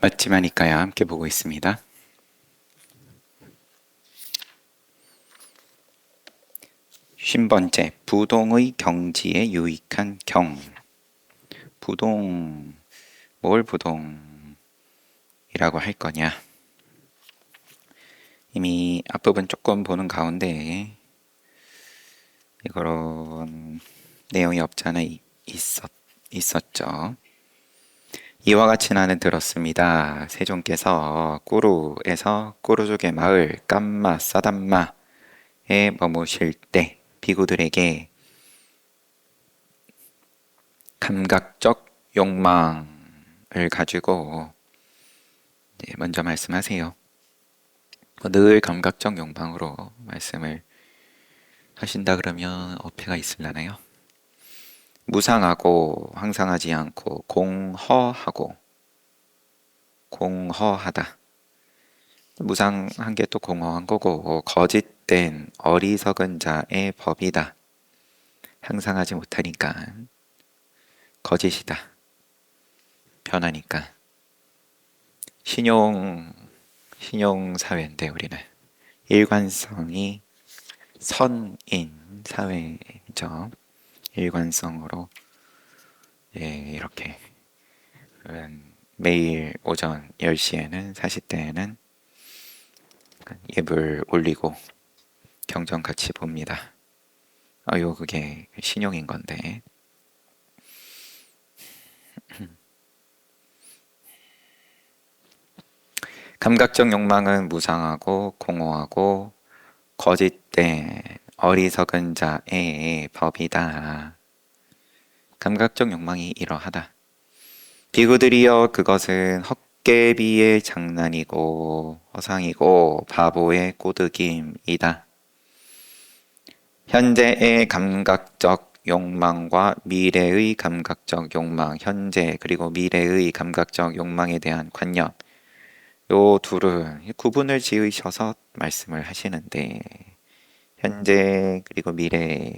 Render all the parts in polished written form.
맛집하니까야 함께 보고 있습니다. 쉰번째, 부동의 경지에 유익한 경. 부동, 뭘 부동이라고 할 거냐? 이미 앞부분 조금 보는 가운데 이런 내용이 없지 않아 있었죠. 이와 같이 나는 들었습니다. 세종께서 꾸루에서 꾸루족의 마을 깜마 싸담마에 머무실 때 비구들에게 감각적 욕망을 가지고 먼저 말씀하세요. 늘 감각적 욕망으로 말씀을 하신다 그러면 어폐가 있으려나요? 무상하고 항상하지 않고 공허하고 공허하다. 무상한 게 또 공허한 거고 거짓된 어리석은 자의 법이다. 항상하지 못하니까 거짓이다. 변하니까 신용 사회인데 우리는 일관성이 선인 사회죠. 일관성으로 이렇게 매일 오전 10시에는 40대에는 예불 올리고 경전 같이 봅니다. 그게 신용인 건데 감각적 욕망은 무상하고 공허하고 거짓된 어리석은 자의 법이다. 감각적 욕망이 이러하다. 비구들이여 그것은 헛개비의 장난이고 허상이고 바보의 꼬드김이다. 현재의 감각적 욕망과 미래의 감각적 욕망, 현재 그리고 미래의 감각적 욕망에 대한 관념, 요 둘은 구분을 지으셔서 말씀을 하시는데 현재 그리고 미래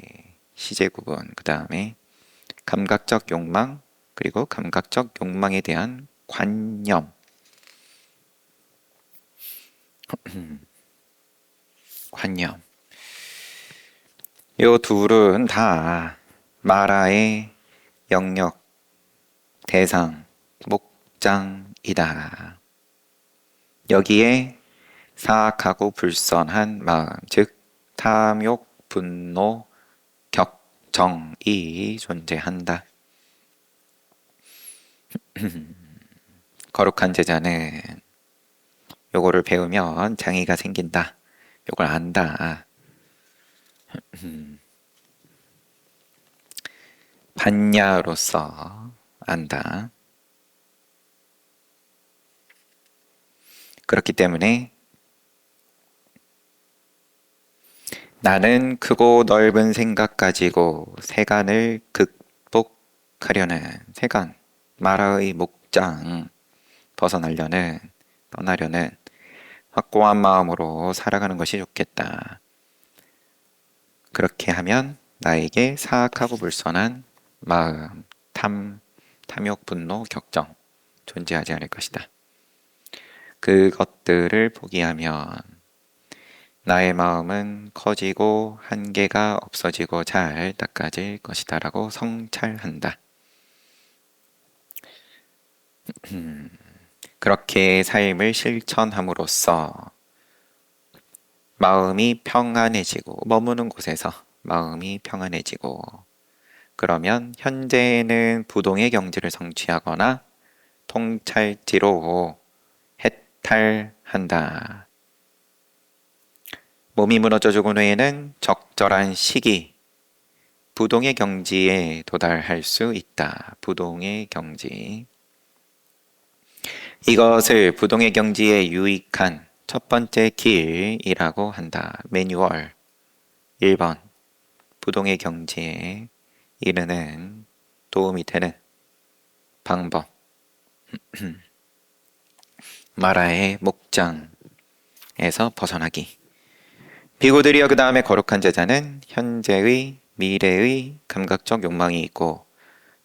시제 구분, 그 다음에 감각적 욕망 그리고 감각적 욕망에 대한 관념. 관념. 요 둘은 다 마라의 영역, 대상, 목장이다. 여기에 사악하고 불선한 마음, 즉 탐욕, 분노, 격정이 존재한다. 거룩한 제자는 요거를 배우면 장애가 생긴다. 요걸 안다. 반야로서 안다. 그렇기 때문에 나는 크고 넓은 생각 가지고 세간을 극복하려는 세간, 마라의 목장, 떠나려는 확고한 마음으로 살아가는 것이 좋겠다. 그렇게 하면 나에게 사악하고 불선한 마음, 탐욕, 분노, 격정 존재하지 않을 것이다. 그것들을 포기하면 나의 마음은 커지고 한계가 없어지고 잘 닦아질 것이다 라고 성찰한다. 그렇게 삶을 실천함으로써 마음이 평안해지고 머무는 곳에서 마음이 평안해지고 그러면 현재는 부동의 경지를 성취하거나 통찰지로 해탈한다. 몸이 무너져 죽은 후에는 적절한 시기, 부동의 경지에 도달할 수 있다. 부동의 경지. 이것을 부동의 경지에 유익한 첫 번째 길이라고 한다. 매뉴얼 1번. 부동의 경지에 이르는 도움이 되는 방법. 마라의 목장에서 벗어나기. 비구들이여 그 다음에 거룩한 제자는 현재의 미래의 감각적 욕망이 있고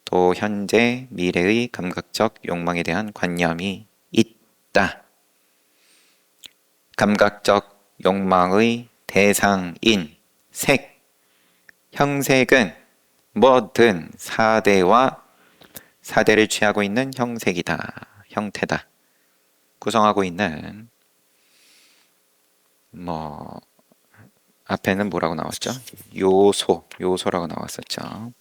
또 현재 미래의 감각적 욕망에 대한 관념이 있다. 감각적 욕망의 대상인 색, 형색은 뭐든 사대와 사대를 취하고 있는 형색이다. 형태다. 구성하고 있는 앞에는 뭐라고 나왔죠? 요소라고 나왔었죠.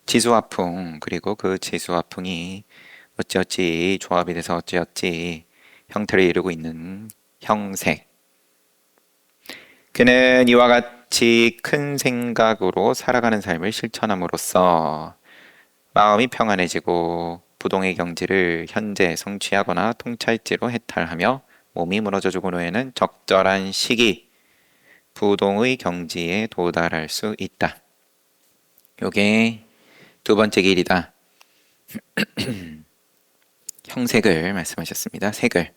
지수화풍, 그리고 그 지수화풍이 어찌어찌 조합이 돼서 어찌어찌 형태를 이루고 있는 형색. 그는 이와 같이 큰 생각으로 살아가는 삶을 실천함으로써 마음이 평안해지고 부동의 경지를 현재 성취하거나 통찰지로 해탈하며 몸이 무너져주고 노예는 적절한 시기 부동의 경지에 도달할 수 있다. 요게 두 번째 길이다. 형색을 말씀하셨습니다. 색을.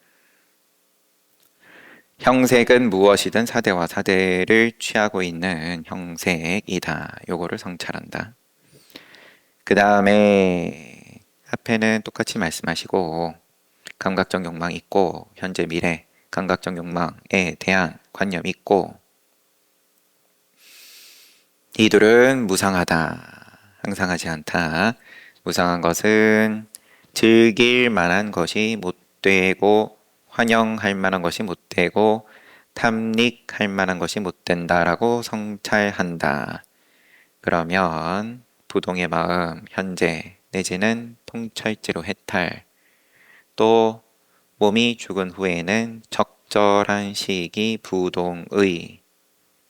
형색은 무엇이든 사대와 사대를 취하고 있는 형색이다. 요거를 성찰한다. 그 다음에 앞에는 똑같이 말씀하시고 감각적 욕망 있고 현재 미래 감각적 욕망에 대한 관념 있고 이들은 무상하다. 항상하지 않다. 무상한 것은 즐길 만한 것이 못되고 환영할 만한 것이 못되고 탐닉할 만한 것이 못된다라고 성찰한다. 그러면 부동의 마음, 현재 내지는 통찰지로 해탈, 또 몸이 죽은 후에는 적절한 시기 부동의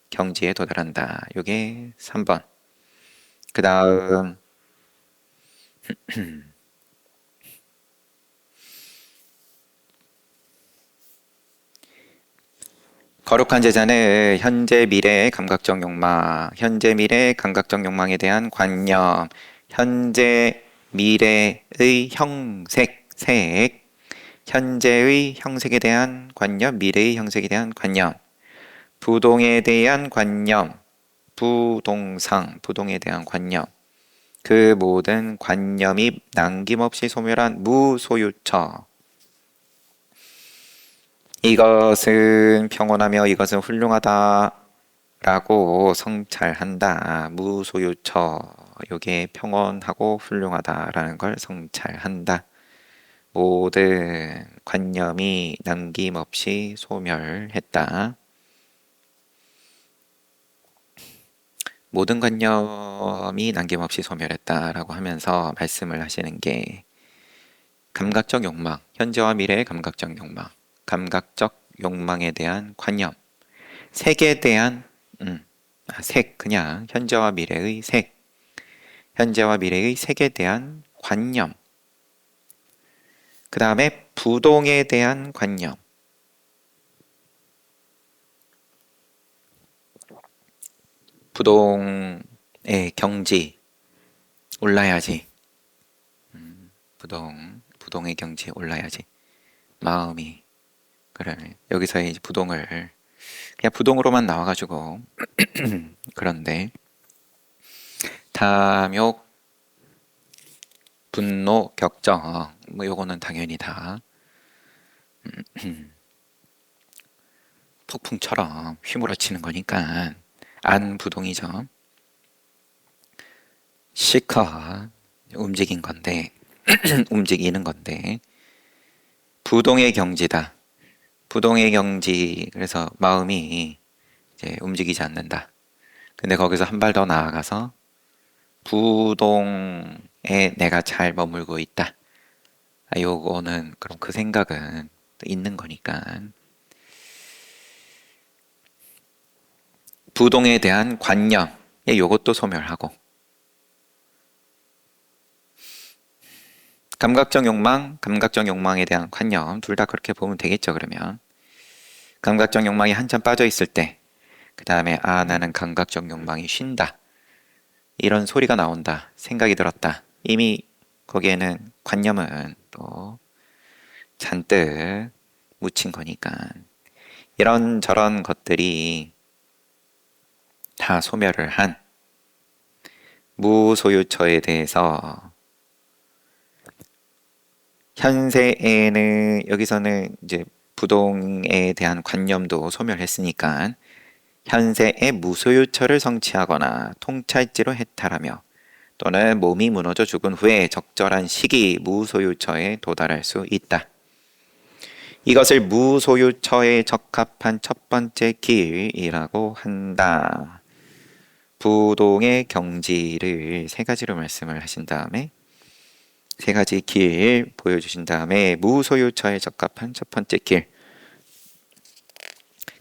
경지에 도달한다. 요게 3번. 그 다음 거룩한 제자는 현재 미래의 감각적 욕망, 현재 미래의 감각적 욕망에 대한 관념, 현재 미래의 형색, 색, 현재의 형색에 대한 관념, 미래의 형색에 대한 관념, 부동에 대한 관념, 부동상, 부동에 대한 관념, 그 모든 관념이 남김없이 소멸한 무소유처, 이것은 평온하며 이것은 훌륭하다 라고 성찰한다. 무소유처, 요게 평온하고 훌륭하다라는 걸 성찰한다. 모든 관념이 남김없이 소멸했다. 모든 관념이 남김없이 소멸했다라고 하면서 말씀을 하시는 게 감각적 욕망, 현재와 미래의 감각적 욕망, 감각적 욕망에 대한 관념, 색에 대한 색, 그냥 현재와 미래의 색, 현재와 미래의 색에 대한 관념, 그 다음에 부동에 대한 관념, 부동의 경지 올라야지. 부동의 경지에 올라야지. 마음이 그래. 여기서 이제 부동을 그냥 부동으로만 나와가지고 그런데 탐욕, 분노, 격정 뭐 요거는 당연히 다 폭풍처럼 휘몰아치는 거니까 안 부동이죠. 시커 움직인 건데 움직이는 건데 부동의 경지다. 부동의 경지 그래서 마음이 이제 움직이지 않는다. 근데 거기서 한 발 더 나아가서 부동에 내가 잘 머물고 있다. 요거는 그럼 그 생각은 있는 거니까 부동에 대한 관념 요것도 소멸하고 감각적 욕망, 감각적 욕망에 대한 관념 둘 다 그렇게 보면 되겠죠. 그러면 감각적 욕망이 한참 빠져 있을 때 그 다음에 나는 감각적 욕망이 쉰다 이런 소리가 나온다 생각이 들었다 이미 거기에는 관념은 또 잔뜩 묻힌 거니까 이런저런 것들이 다 소멸을 한 무소유처에 대해서 현세에는 여기서는 이제 부동에 대한 관념도 소멸했으니까 현세의 무소유처를 성취하거나 통찰지로 해탈하며 또는 몸이 무너져 죽은 후에 적절한 시기 무소유처에 도달할 수 있다. 이것을 무소유처에 적합한 첫 번째 길이라고 한다. 부동의 경지를 세 가지로 말씀을 하신 다음에 세 가지 길 보여주신 다음에 무소유처에 적합한 첫 번째 길.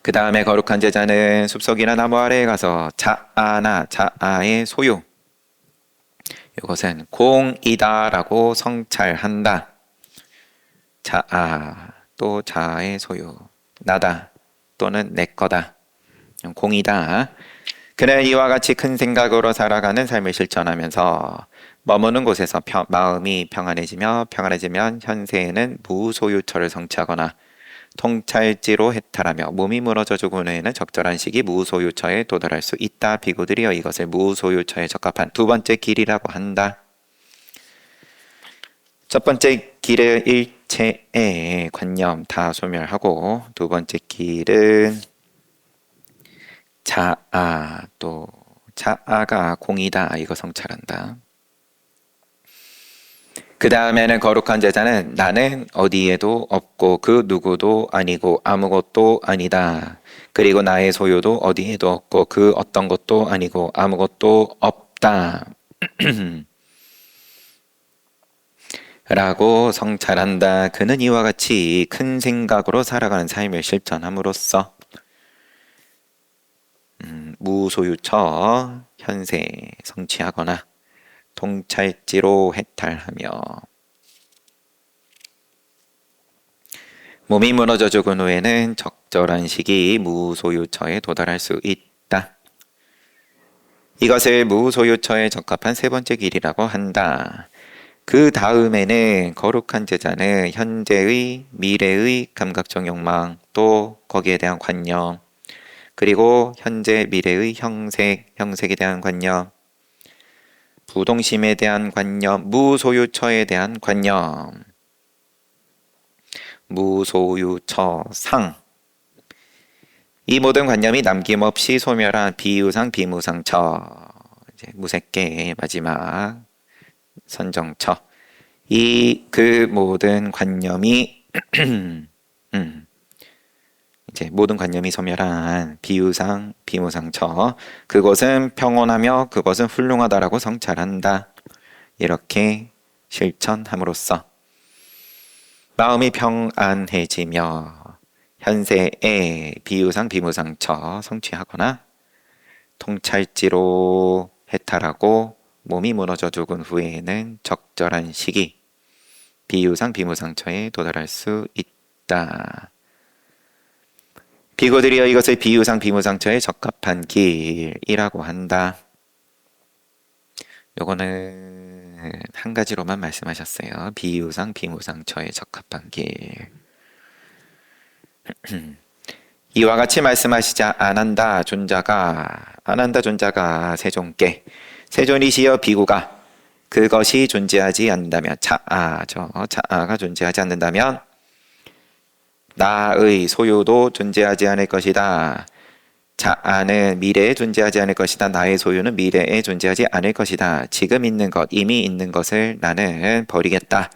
그 다음에 거룩한 제자는 숲속이나 나무 아래에 가서 자아나 자아의 소유, 이것은 공이다라고 성찰한다. 자아 또 자아의 소유, 나다 또는 내 거다, 공이다. 그는 이와 같이 큰 생각으로 살아가는 삶을 실천하면서 머무는 곳에서 마음이 평안해지면 현세에는 무소유처를 성취하거나 통찰지로 해탈하며 몸이 무너져 죽은 후에는 적절한 시기 무소유처에 도달할 수 있다. 비구들이여 이것을 무소유처에 적합한 두 번째 길이라고 한다. 첫 번째 길은 일체의 관념 다 소멸하고 두 번째 길은 자아 또 자아가 공이다 이거 성찰한다. 그 다음에는 거룩한 제자는 나는 어디에도 없고 그 누구도 아니고 아무것도 아니다. 그리고 나의 소유도 어디에도 없고 그 어떤 것도 아니고 아무것도 없다. 라고 성찰한다. 그는 이와 같이 큰 생각으로 살아가는 삶을 실천함으로써 무소유처 현세 성취하거나 통찰지로 해탈하며 몸이 무너져 죽은 후에는 적절한 시기 무소유처에 도달할 수 있다. 이것을 무소유처에 적합한 세 번째 길이라고 한다. 그 다음에는 거룩한 제자는 현재의 미래의 감각적 욕망 또 거기에 대한 관념 그리고 현재 미래의 형색에 대한 관념 부동심에 대한 관념 무소유처에 대한 관념 무소유처상 이 모든 관념이 남김없이 소멸한 비유상 비무상처 이제 무색계 마지막 선정처 이 그 모든 관념이 이제 모든 관념이 소멸한 비유상 비무상처 그것은 평온하며 그것은 훌륭하다라고 성찰한다. 이렇게 실천함으로써 마음이 평안해지며 현세의 비유상 비무상처 성취하거나 통찰지로 해탈하고 몸이 무너져 죽은 후에는 적절한 시기 비유상 비무상처에 도달할 수 있다. 비구들이여 이것을 비유상 비무상처에 적합한 길이라고 한다. 요거는 한 가지로만 말씀하셨어요. 비유상 비무상처에 적합한 길. 이와 같이 말씀하시자 안한다 존자가 세존께 세존이시여 비구가 그것이 존재하지 않는다면 자아가 존재하지 않는다면 나의 소유도 존재하지 않을 것이다. 자아는 미래에 존재하지 않을 것이다. 나의 소유는 미래에 존재하지 않을 것이다. 지금 있는 것, 이미 있는 것을 나는 버리겠다.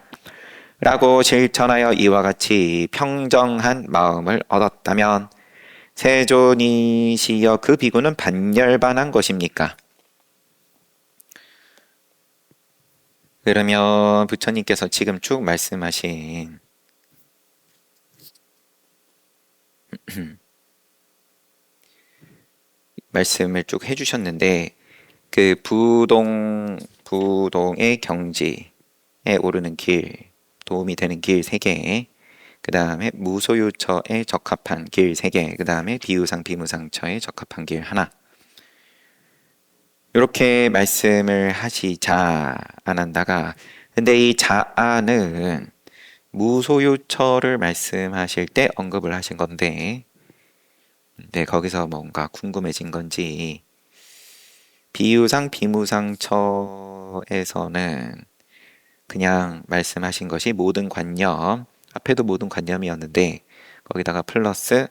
라고 실천하여 이와 같이 평정한 마음을 얻었다면 세존이시여 그 비구는 반열반한 것입니까? 그러면 부처님께서 지금 쭉 말씀하신 말씀을 쭉 해주셨는데 그 부동의 경지에 오르는 길 도움이 되는 길 3개 그 다음에 무소유처에 적합한 길 3개 그 다음에 비유상 비무상처에 적합한 길 하나 이렇게 말씀을 하시자 안한다가 근데 이 자아는 무소유처를 말씀하실 때 언급을 하신 건데 네, 거기서 뭔가 궁금해진 건지 비유상 비무상처에서는 그냥 말씀하신 것이 모든 관념, 앞에도 모든 관념이었는데 거기다가 플러스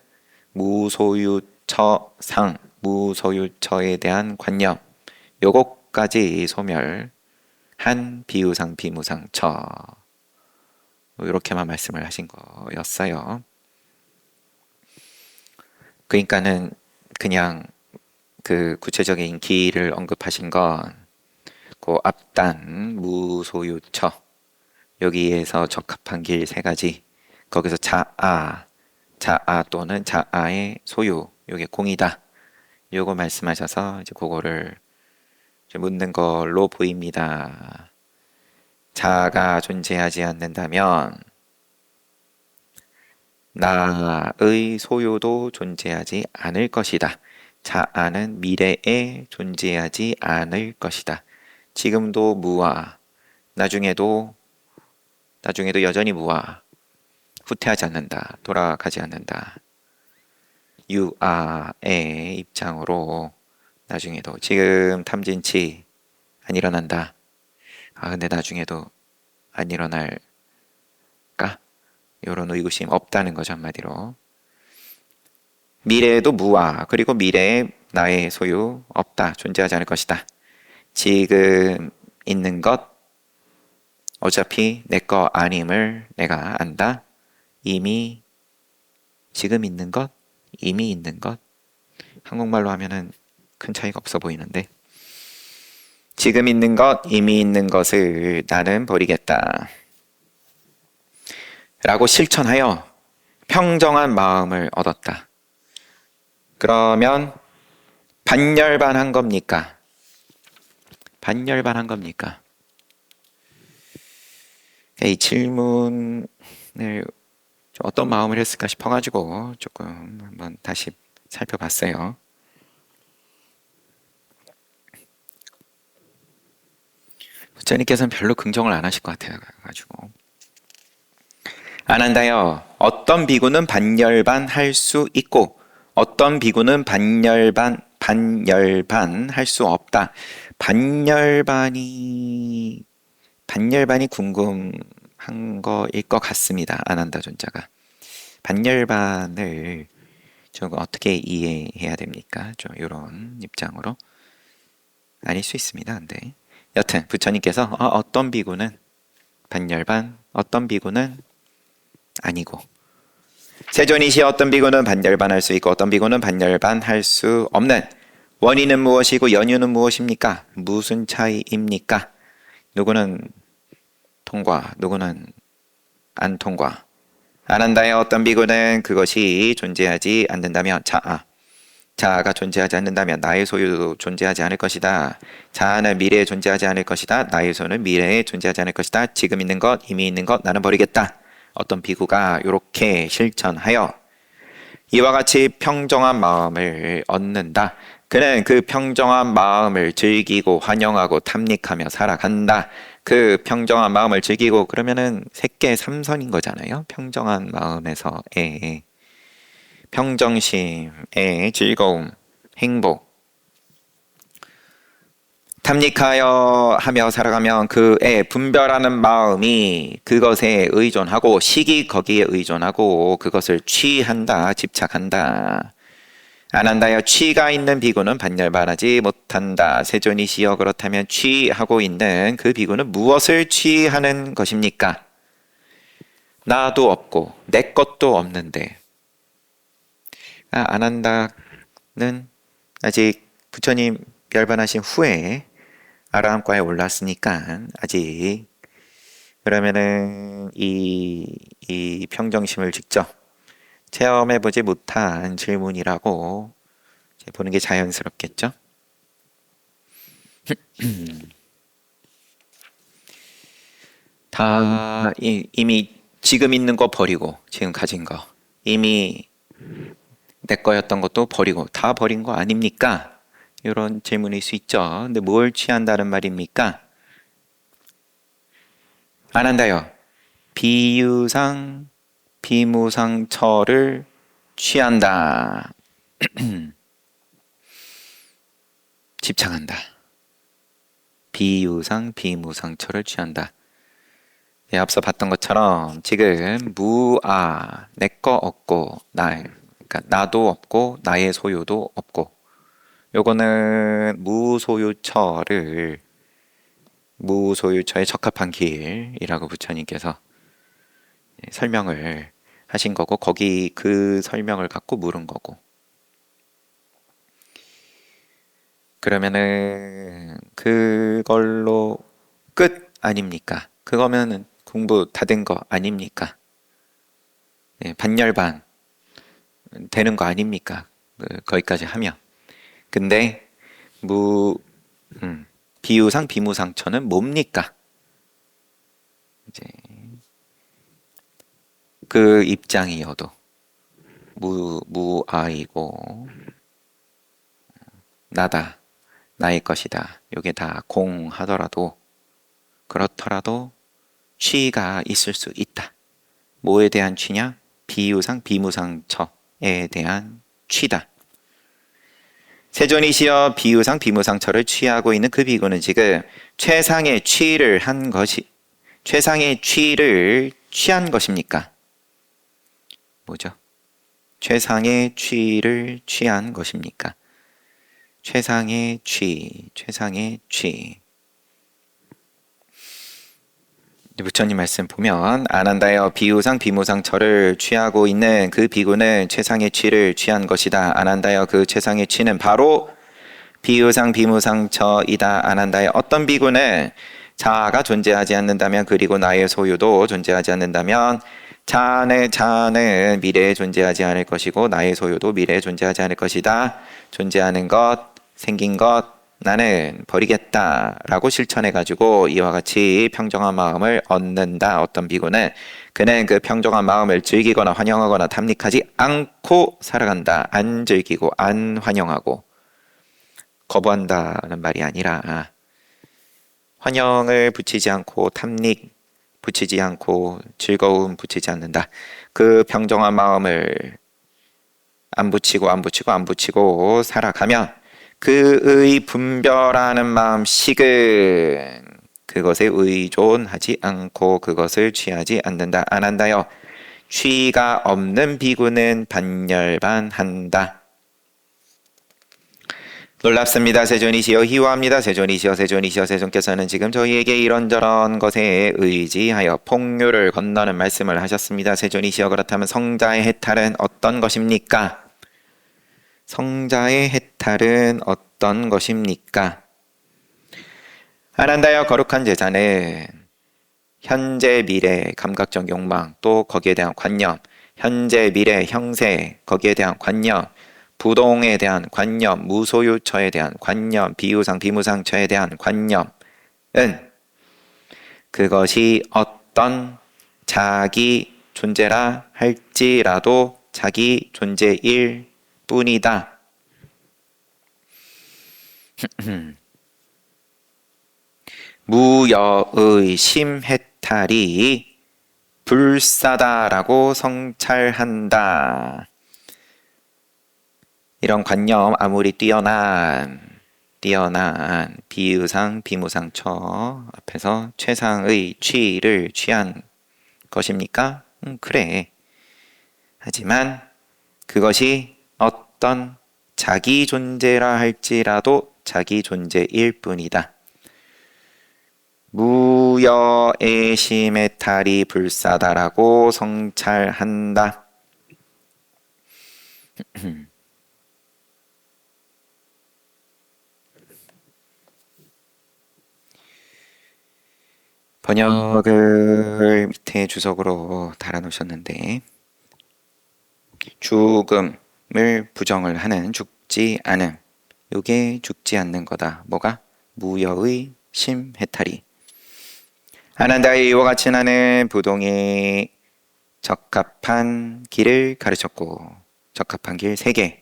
무소유처상, 무소유처에 대한 관념, 요것까지 소멸한 비유상 비무상처, 이렇게만 말씀을 하신 거였어요. 그러니까는 그냥 그 구체적인 기를 언급하신 건 그 앞단 무소유처, 여기에서 적합한 길 세 가지, 거기서 자아 또는 자아의 소유, 요게 공이다, 요거 말씀하셔서 이제 그거를 이제 묻는 걸로 보입니다. 자아가 존재하지 않는다면 나의 소유도 존재하지 않을 것이다. 자아는 미래에 존재하지 않을 것이다. 지금도 무아, 나중에도 여전히 무아, 후퇴하지 않는다, 돌아가지 않는다. 유아의 입장으로 나중에도, 지금 탐진치 안 일어난다. 근데 나중에도 안 일어날까? 이런 의구심 없다는 거죠, 한마디로. 미래에도 무아, 그리고 미래에 나의 소유 없다, 존재하지 않을 것이다. 지금 있는 것 어차피 내 거 아님을 내가 안다. 이미 지금 있는 것, 이미 있는 것. 한국말로 하면은 큰 차이가 없어 보이는데, 지금 있는 것, 이미 있는 것을 나는 버리겠다 라고 실천하여 평정한 마음을 얻었다. 그러면 반열반한 겁니까? 반열반한 겁니까? 이 질문을 어떤 마음을 했을까 싶어가지고 조금 한번 다시 살펴봤어요. 부처님께서는 별로 긍정을 안 하실 것 같아가지고. 안 한다요. 어떤 비구는 반열반 할 수 있고 어떤 비구는 반열반 할 수 없다. 반열반이 궁금한 거일 것 같습니다. 아난다 존자가. 반열반을 좀 어떻게 이해해야 됩니까? 좀 이런 입장으로 아닐 수 있습니다. 근데 여튼 부처님께서 어떤 비구는 반열반, 어떤 비구는 아니고, 세존이시 어떤 비구는 반열반 할 수 있고 어떤 비구는 반열반 할 수 없는 원인은 무엇이고 연유는 무엇입니까? 무슨 차이입니까? 누구는 통과, 누구는 안 통과. 안 한다의 어떤 비구는 그것이 존재하지 않는다면 자아가 존재하지 않는다면 나의 소유도 존재하지 않을 것이다. 자아는 미래에 존재하지 않을 것이다. 나의 소유는 미래에 존재하지 않을 것이다. 지금 있는 것, 이미 있는 것 나는 버리겠다. 어떤 비구가 이렇게 실천하여 이와 같이 평정한 마음을 얻는다. 그는 그 평정한 마음을 즐기고 환영하고 탐닉하며 살아간다. 그 평정한 마음을 즐기고, 그러면은 색계 삼선인 거잖아요. 평정한 마음에서의 평정심의 즐거움, 행복, 탐닉하여 하며 살아가면 그의 분별하는 마음이 그것에 의존하고 시기 거기에 의존하고 그것을 취한다, 집착한다. 안 한다여 취가 있는 비구는 반열반하지 못한다. 세존이시여 그렇다면 취하고 있는 그 비구는 무엇을 취하는 것입니까? 나도 없고 내 것도 없는데. 안 한다는 아직 부처님 열반하신 후에 아라함과에 올랐으니까 아직, 그러면은 이 평정심을 직접 체험해보지 못한 질문이라고 보는 게 자연스럽겠죠. 다 이미 지금 있는 거 버리고 지금 가진 거 이미 내 거였던 것도 버리고 다 버린 거 아닙니까? 이런 질문일 수 있죠. 근데 뭘 취한다는 말입니까? 안 한다요. 비유상 비무상처를 취한다. 집착한다. 비유상 비무상처를 취한다. 예, 앞서 봤던 것처럼 지금 무아 내 거 없고 그러니까 나도 없고 나의 소유도 없고 요거는 무소유처에 적합한 길이라고 부처님께서 설명을 하신 거고 거기 그 설명을 갖고 물은 거고 그러면은 그걸로 끝 아닙니까? 그거면은 공부 다 된 거 아닙니까? 예, 반열반 되는 거 아닙니까? 거기까지 하면. 근데 무 비유상 비무상처는 뭡니까? 이제 그 입장이어도 무아이고 나다 나의 것이다. 요게 다 공하더라도 그렇더라도 취가 있을 수 있다. 뭐에 대한 취냐? 비유상 비무상처에 대한 취다. 세존이시여 비유상 비무상처를 취하고 있는 그 비구는 지금 최상의 취를 취한 것입니까? 뭐죠? 최상의 취를 취한 것입니까? 최상의 취. 부처님 말씀 보면 아난다여 비유상 비무상처를 취하고 있는 그 비구는 최상의 취를 취한 것이다. 아난다여 그 최상의 취는 바로 비유상 비무상처이다. 아난다여 어떤 비구는 자아가 존재하지 않는다면 그리고 나의 소유도 존재하지 않는다면 자는 미래에 존재하지 않을 것이고 나의 소유도 미래에 존재하지 않을 것이다. 존재하는 것, 생긴 것 나는 버리겠다라고 실천해가지고 이와 같이 평정한 마음을 얻는다. 어떤 비구는 그는 그 평정한 마음을 즐기거나 환영하거나 탐닉하지 않고 살아간다. 안 즐기고 안 환영하고 거부한다는 말이 아니라 환영을 붙이지 않고 탐닉 붙이지 않고 즐거움 붙이지 않는다. 그 평정한 마음을 안 붙이고 살아가면 그의 분별하는 마음식은 그것에 의존하지 않고 그것을 취하지 않는다. 안 한다요. 취가 없는 비구는 반열반한다. 놀랍습니다. 세존이시여 희화합니다. 세존이시여 세존께서는 지금 저희에게 이런저런 것에 의지하여 폭류를 건너는 말씀을 하셨습니다. 세존이시여 그렇다면 성자의 해탈은 어떤 것입니까? 성자의 해탈은 어떤 것입니까? 아난다여 거룩한 제자는 현재 미래 감각적 욕망 또 거기에 대한 관념 현재 미래 형세 거기에 대한 관념 부동에 대한 관념 무소유처에 대한 관념 비유상 비무상처에 대한 관념은 그것이 어떤 자기 존재라 할지라도 자기 존재일 뿐이다. 무여의 심해탈이 불사다라고 성찰한다. 이런 관념 아무리 뛰어난 비유상 비무상처 앞에서 최상의 취를 취한 것입니까? 그래. 하지만 그것이 어떤 자기 존재라 할지라도 자기 존재일 뿐이다. 무여의 심의 탈이 불사다라고 성찰한다. 번역을 밑에 주석으로 달아놓으셨는데 죽음을 부정을 하는 죽지 않음 요게 죽지 않는 거다. 뭐가? 무여의 심해탈이 아난다의 이와 같이 나는 부동에 적합한 길을 가르쳤고 적합한 길 3개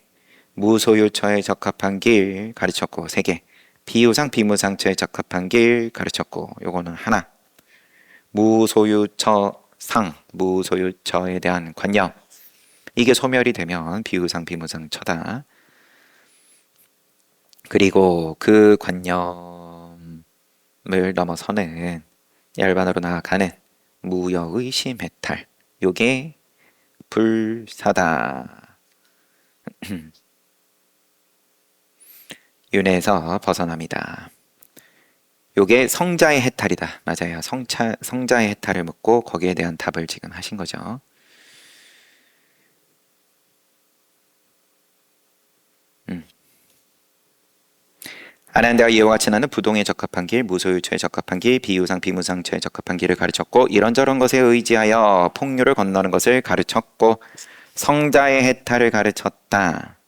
무소유처에 적합한 길 가르쳤고 3개 비유상 비무상처에 적합한 길 가르쳤고 요거는 하나 무소유처에 대한 관념 이게 소멸이 되면 비유상 비무상처다. 그리고 그 관념을 넘어서는 열반으로 나아가는 무여의 심해탈. 요게 불사다. 윤회에서 벗어납니다. 요게 성자의 해탈이다. 맞아요. 성자의 해탈을 묻고 거기에 대한 답을 지금 하신 거죠. 아난데와 이와 같이 나는 부동에 적합한 길, 무소유처에 적합한 길, 비유상 비무상처에 적합한 길을 가르쳤고 이런저런 것에 의지하여 폭류를 건너는 것을 가르쳤고 성자의 해탈을 가르쳤다.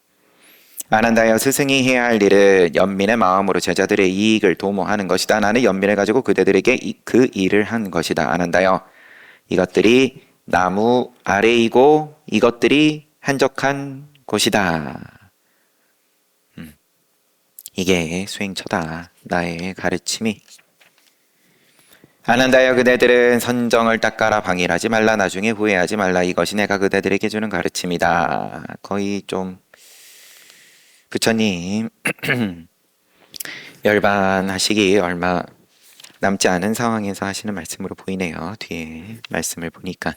아난다여 스승이 해야 할 일은 연민의 마음으로 제자들의 이익을 도모하는 것이다. 나는 연민을 가지고 그대들에게 그 일을 한 것이다. 아난다여 이것들이 나무 아래이고 이것들이 한적한 곳이다. 이게 수행처다. 나의 가르침이. 아난다여 그대들은 선정을 닦아라 방일하지 말라 나중에 후회하지 말라 이것이 내가 그대들에게 주는 가르침이다. 거의 좀 부처님 열반하시기 얼마 남지 않은 상황에서 하시는 말씀으로 보이네요. 뒤에 말씀을 보니까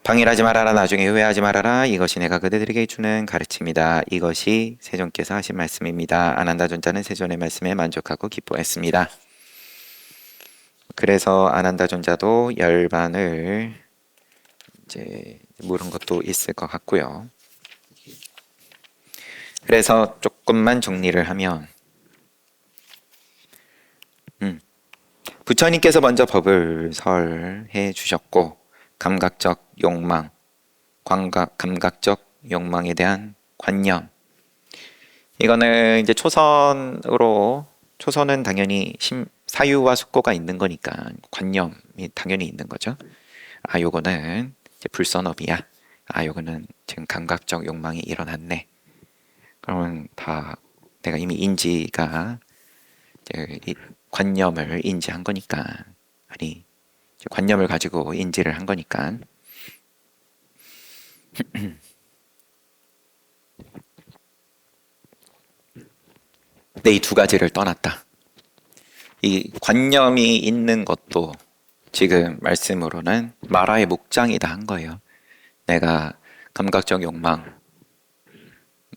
방일하지 말아라 나중에 후회하지 말아라 이것이 내가 그대들에게 주는 가르침이다. 이것이 세존께서 하신 말씀입니다. 아난다존자는 세존의 말씀에 만족하고 기뻐했습니다. 그래서 아난다존자도 열반을 이제 물은 것도 있을 것 같고요. 그래서 조금만 정리를 하면 부처님께서 먼저 법을 설해 주셨고 감각적 욕망, 감각적 욕망에 대한 관념 이거는 이제 초선은 당연히 사유와 숙고가 있는 거니까 관념이 당연히 있는 거죠. 아 요거는 이제 불선업이야. 아 요거는 지금 감각적 욕망이 일어났네. 그러면 다 내가 이미 인지가 이제 관념을 인지한 거니까 아니 관념을 가지고 인지를 한 거니까 내 이 두 가지를 떠났다. 이 관념이 있는 것도 지금 말씀으로는 마라의 목장이다 한 거예요. 내가 감각적 욕망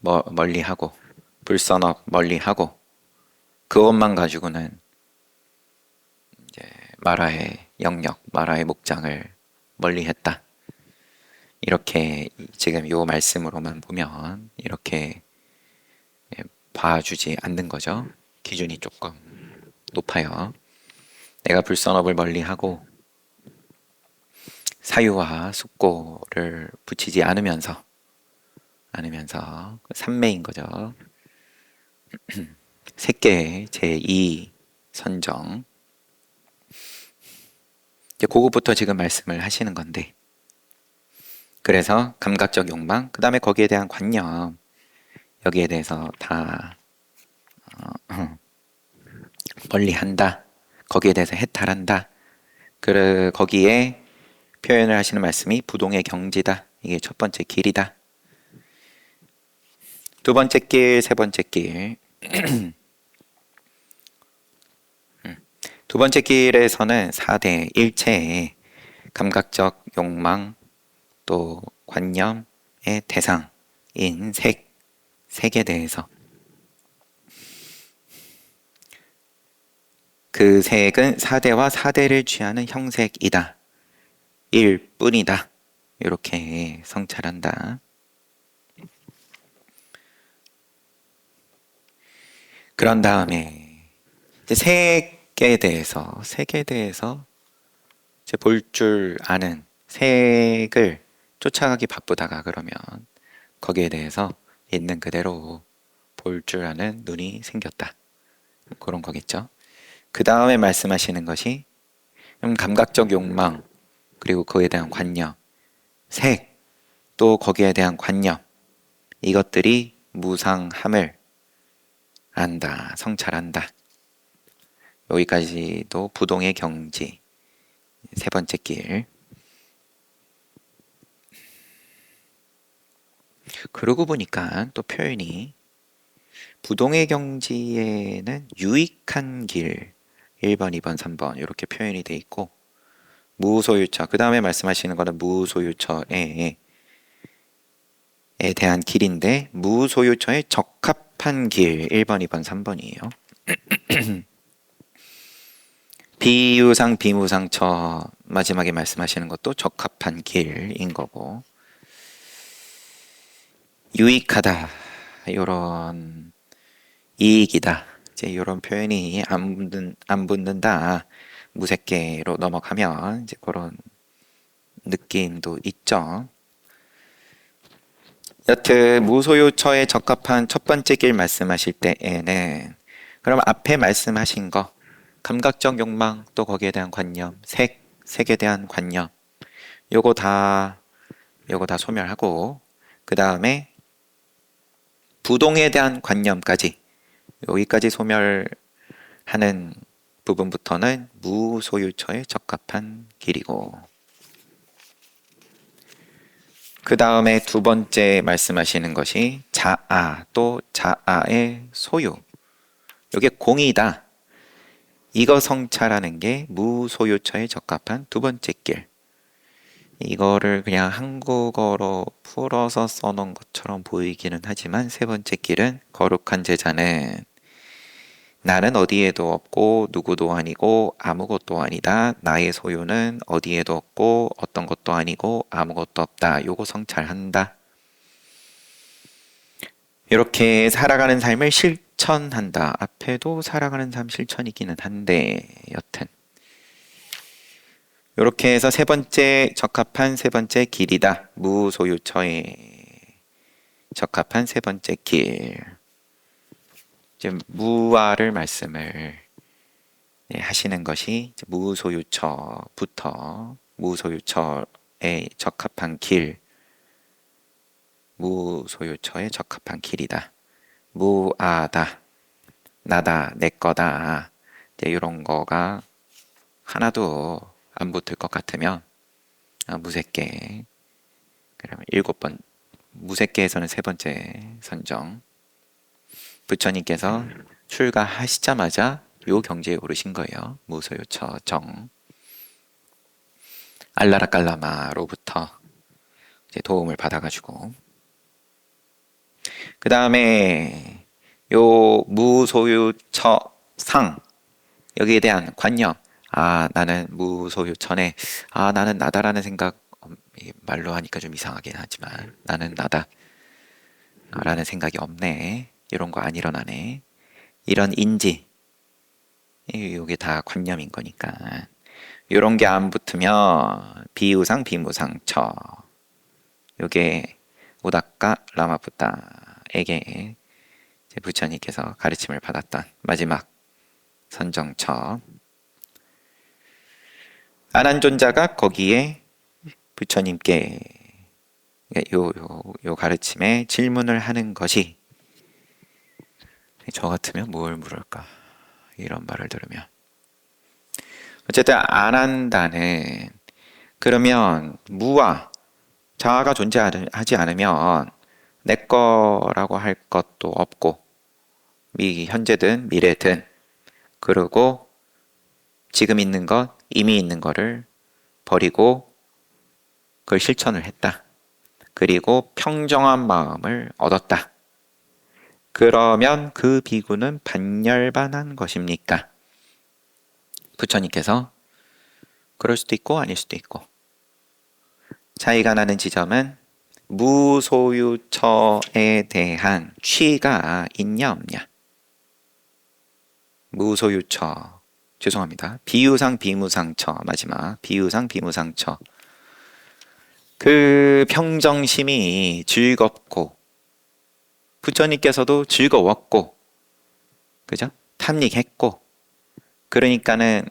멀리하고 불선업 멀리하고 그것만 가지고는 이제 마라의 영역, 마라의 목장을 멀리했다. 이렇게 지금 요 말씀으로만 보면 이렇게 봐주지 않는 거죠. 기준이 조금 높아요. 내가 불선업을 멀리하고 사유와 숙고를 붙이지 않으면서 삼매인 거죠. 색계 제2 선정 이제 그거부터 지금 말씀을 하시는 건데 그래서 감각적 욕망 그 다음에 거기에 대한 관념 여기에 대해서 다 멀리한다. 거기에 대해서 해탈한다. 거기에 표현을 하시는 말씀이 부동의 경지다. 이게 첫 번째 길이다. 두 번째 길, 세 번째 길. 두 번째 길에서는 4대 일체의 감각적 욕망 또 관념의 대상인 색에 대해서 그 색은 4대와 4대를 취하는 형색이다. 일 뿐이다. 이렇게 성찰한다. 그런 다음에 이제 색에 대해서 이제 볼 줄 아는 색을 쫓아가기 바쁘다가 그러면 거기에 대해서 있는 그대로 볼 줄 아는 눈이 생겼다. 그런 거겠죠. 그 다음에 말씀하시는 것이 감각적 욕망 그리고 그에 대한 관념, 색, 또 거기에 대한 관념 이것들이 무상함을 안다, 성찰한다. 여기까지도 부동의 경지 세 번째 길. 그러고 보니까 또 표현이 부동의 경지에는 유익한 길 1번, 2번, 3번 이렇게 표현이 돼 있고 무소유처. 그 다음에 말씀하시는 거는 무소유처에 대한 길인데 무소유처에 적합한 길 1번, 2번, 3번이에요. 비유상, 비무상처 마지막에 말씀하시는 것도 적합한 길인 거고 유익하다 요런 이익이다 이제 요런 표현이 안 붙는다 무색계로 넘어가면 이제 그런 느낌도 있죠. 여튼 무소유처에 적합한 첫 번째 길 말씀하실 때에는 그럼 앞에 말씀하신 거 감각적 욕망 또 거기에 대한 관념 색에 대한 관념 요거 다 소멸하고 그 다음에 부동에 대한 관념까지 여기까지 소멸하는 부분부터는 무소유처에 적합한 길이고 그 다음에 두 번째 말씀하시는 것이 자아 또 자아의 소유 이게 공이다 이거 성찰하는 게 무소유처에 적합한 두 번째 길 이거를 그냥 한국어로 풀어서 써놓은 것처럼 보이기는 하지만 세 번째 길은 거룩한 제자는 나는 어디에도 없고 누구도 아니고 아무것도 아니다. 나의 소유는 어디에도 없고 어떤 것도 아니고 아무것도 없다. 요거 성찰한다. 이렇게 살아가는 삶을 실천한다. 앞에도 살아가는 삶 실천이기는 한데 여튼 이렇게 해서 세 번째 적합한 세 번째 길이다. 무소유처에 적합한 세 번째 길. 이제 무아를 말씀을 하시는 것이 무소유처부터 무소유처에 적합한 길, 무소유처에 적합한 길이다. 무아다, 나다, 내 거다. 이제 이런 거가 하나도 안 붙을 것 같으면 무색계. 그러면 7번 무색계에서는 세 번째 선정. 부처님께서 출가하시자마자 요 경지에 오르신 거예요. 무소유처 정. 알라라 깔라마로부터 이제 도움을 받아가지고 그 다음에 요 무소유처 상 여기에 대한 관념. 나는 무소유처네. 나는 나다라는 생각 말로 하니까 좀 이상하긴 하지만 나는 나다 라는 생각이 없네. 이런 거 안 일어나네. 이런 인지 이게 다 관념인 거니까 이런 게 안 붙으면 비우상 비무상처 요게 오다카 라마부타에게 부처님께서 가르침을 받았던 마지막 선정처 아난존자가 거기에 부처님께 요 가르침에 질문을 하는 것이 저 같으면 뭘 물을까 이런 말을 들으면 어쨌든 안 한다는 그러면 무와 자아가 존재하지 않으면 내 거라고 할 것도 없고 현재든 미래든 그리고 지금 있는 것 이미 있는 거를 버리고 그걸 실천을 했다. 그리고 평정한 마음을 얻었다. 그러면 그 비구는 반열반한 것입니까? 부처님께서 그럴 수도 있고 아닐 수도 있고 차이가 나는 지점은 무소유처에 대한 취가 있냐 없냐. 무소유처 죄송합니다. 비유상 비무상처 마지막 비유상 비무상처 그 평정심이 즐겁고 부처님께서도 즐거웠고 그죠? 탐닉했고 그러니까는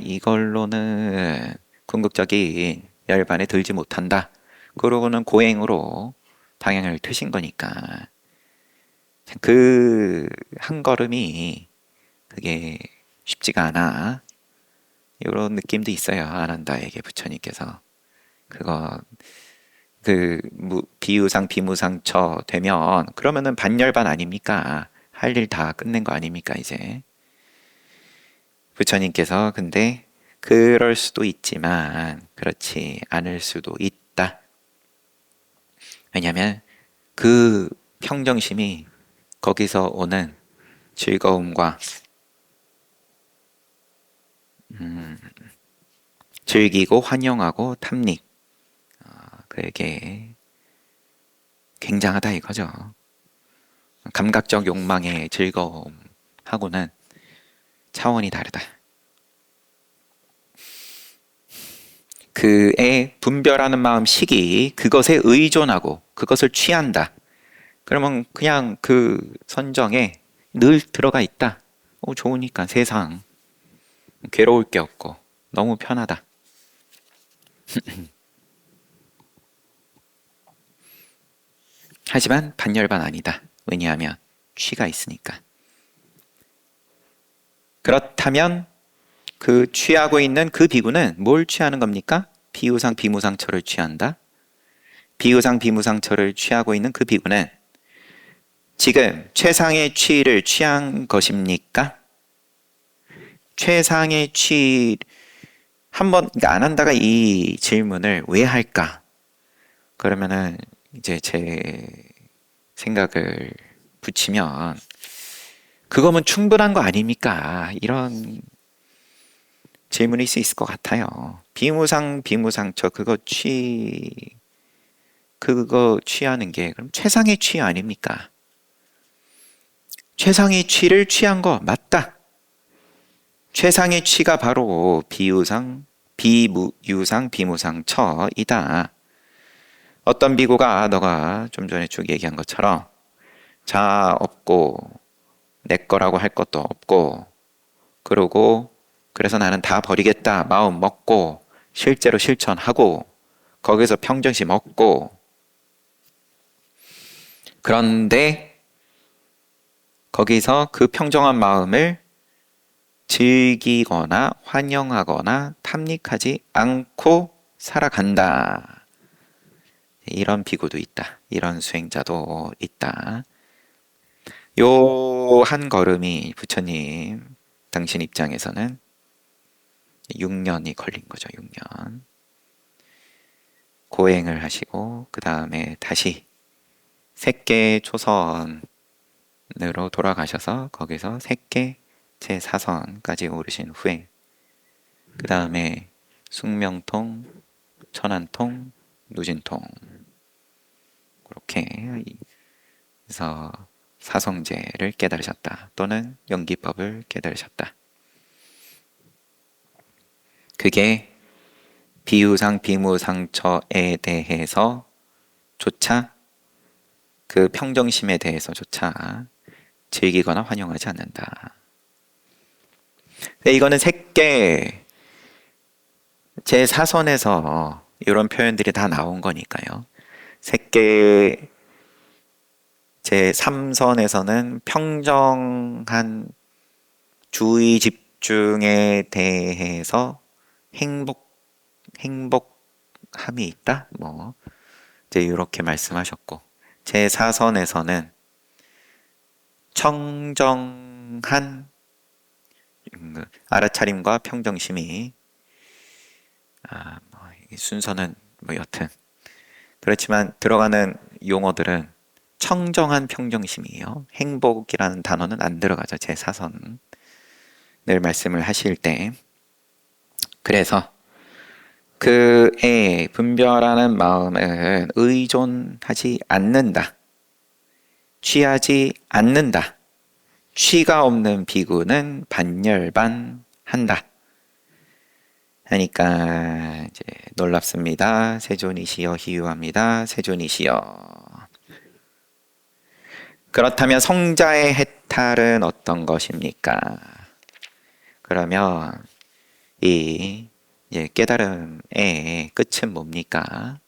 이걸로는 궁극적인 열반에 들지 못한다. 그러고는 고행으로 방향을 트신 거니까 그 한 걸음이 그게 쉽지가 않아. 이런 느낌도 있어요. 아난다에게 부처님께서 그거 비유상 비무상처 되면 그러면은 반열반 아닙니까? 할 일 다 끝낸 거 아닙니까 이제 부처님께서 근데 그럴 수도 있지만 그렇지 않을 수도 있다. 왜냐하면 그 평정심이 거기서 오는 즐거움과 즐기고 환영하고 탐닉, 그게 굉장하다 이거죠. 감각적 욕망의 즐거움하고는 차원이 다르다. 그의 분별하는 마음 시기, 그것에 의존하고 그것을 취한다. 그러면 그냥 그 선정에 늘 들어가 있다. 좋으니까 세상 괴로울 게 없고 너무 편하다. 하지만 반열반 아니다. 왜냐하면 취가 있으니까. 그렇다면 그 취하고 있는 그 비구는 뭘 취하는 겁니까? 비우상 비무상처를 취한다. 비우상 비무상처를 취하고 있는 그 비구는 지금 최상의 취를 취한 것입니까? 최상의 취 한번 그러니까 안 한다가 이 질문을 왜 할까? 그러면은 이제 제 생각을 붙이면 그거면 충분한 거 아닙니까? 이런 질문일 수 있을 것 같아요. 비무상 비무상처 그거 취하는 게 그럼 최상의 취 아닙니까? 최상의 취를 취한 거 맞다. 최상의 취가 바로 비유상, 비무유상, 비무상처이다. 어떤 비구가 너가 좀 전에 쭉 얘기한 것처럼 자아 없고 내 거라고 할 것도 없고 그러고 그래서 나는 다 버리겠다 마음 먹고 실제로 실천하고 거기서 평정심 얻고 그런데 거기서 그 평정한 마음을 즐기거나 환영하거나 탐닉하지 않고 살아간다. 이런 비구도 있다. 이런 수행자도 있다. 요 한 걸음이 부처님 당신 입장에서는 6년이 걸린 거죠. 6년. 고행을 하시고 그 다음에 다시 색계 초선으로 돌아가셔서 거기서 색계 제4선까지 오르신 후에 그 다음에 숙명통, 천안통, 누진통 그렇게 해서 사성제를 깨달으셨다. 또는 연기법을 깨달으셨다. 그게 비유상 비무상처에 대해서 조차 그 평정심에 대해서조차 즐기거나 환영하지 않는다. 이거는 색계 제4선에서 이런 표현들이 다 나온 거니까요. 색계 제3선에서는 평정한 주의 집중에 대해서 행복함이 있다? 뭐, 이제 이렇게 말씀하셨고, 제4선에서는 청정한 알아차림과 평정심이, 순서는 뭐 여튼. 그렇지만 들어가는 용어들은 청정한 평정심이에요. 행복이라는 단어는 안 들어가죠. 제4선을 말씀을 하실 때. 그래서 그의 분별하는 마음은 의존하지 않는다. 취하지 않는다. 취가 없는 비구는 반열반한다. 하니까 이제 놀랍습니다. 세존이시여 희유합니다. 세존이시여. 그렇다면 성자의 해탈은 어떤 것입니까? 그러면 이 깨달음의 끝은 뭡니까?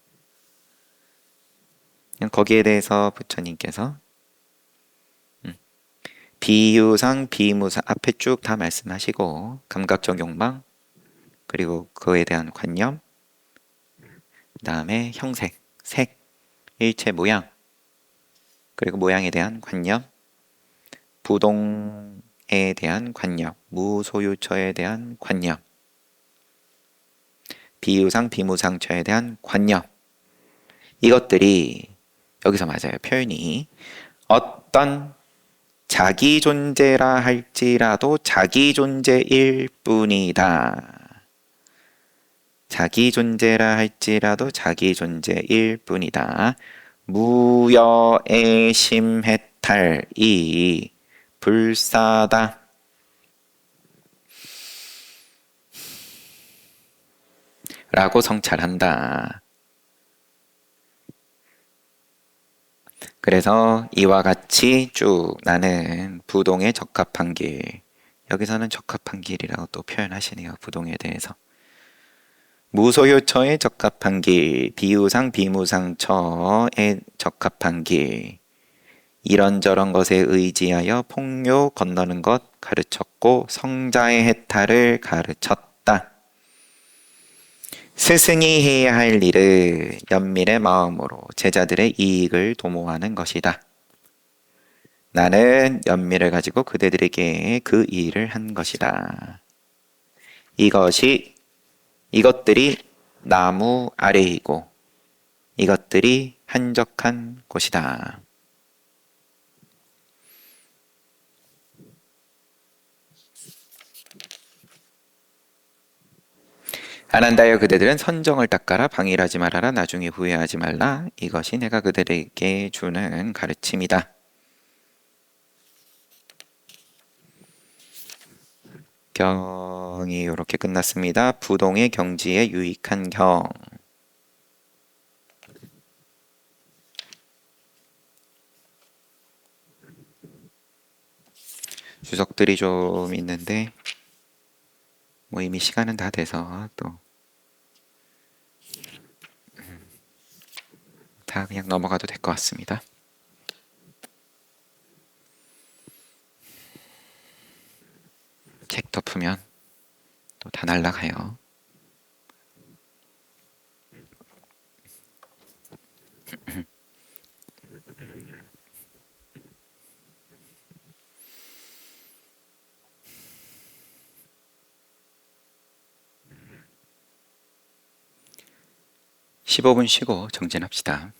거기에 대해서 부처님께서 비유상, 비무상 앞에 쭉 다 말씀하시고 감각적 욕망 그리고 그에 대한 관념 그 다음에 형색, 색, 일체 모양 그리고 모양에 대한 관념 부동에 대한 관념 무소유처에 대한 관념 비유상, 비무상처에 대한 관념. 이것들이 여기서 맞아요. 표현이 어떤 자기 존재라 할지라도 자기 존재일 뿐이다. 자기 존재라 할지라도 자기 존재일 뿐이다. 무여애심해탈이 불사다. 라고 성찰한다. 그래서 이와 같이 쭉 나는 부동에 적합한 길. 여기서는 적합한 길이라고 또 표현하시네요. 부동에 대해서. 무소유처에 적합한 길, 비유상 비무상처에 적합한 길. 이런저런 것에 의지하여 폭료 건너는 것 가르쳤고 성자의 해탈을 가르쳤다. 스승이 해야 할 일을 연민의 마음으로 제자들의 이익을 도모하는 것이다. 나는 연민을 가지고 그대들에게 그 일을 한 것이다. 이것들이 나무 아래이고 이것들이 한적한 곳이다. 안한다여 그대들은 선정을 닦아라 방일하지 말아라 나중에 후회하지 말라 이것이 내가 그대에게 주는 가르침이다. 경이 이렇게 끝났습니다. 부동의 경지에 유익한 경. 주석들이 좀 있는데 뭐 이미 시간은 다 돼서 또 다 그냥 넘어가도 될 것 같습니다. 책 덮으면 또 다 날라가요. (15분) 쉬고 정진합시다.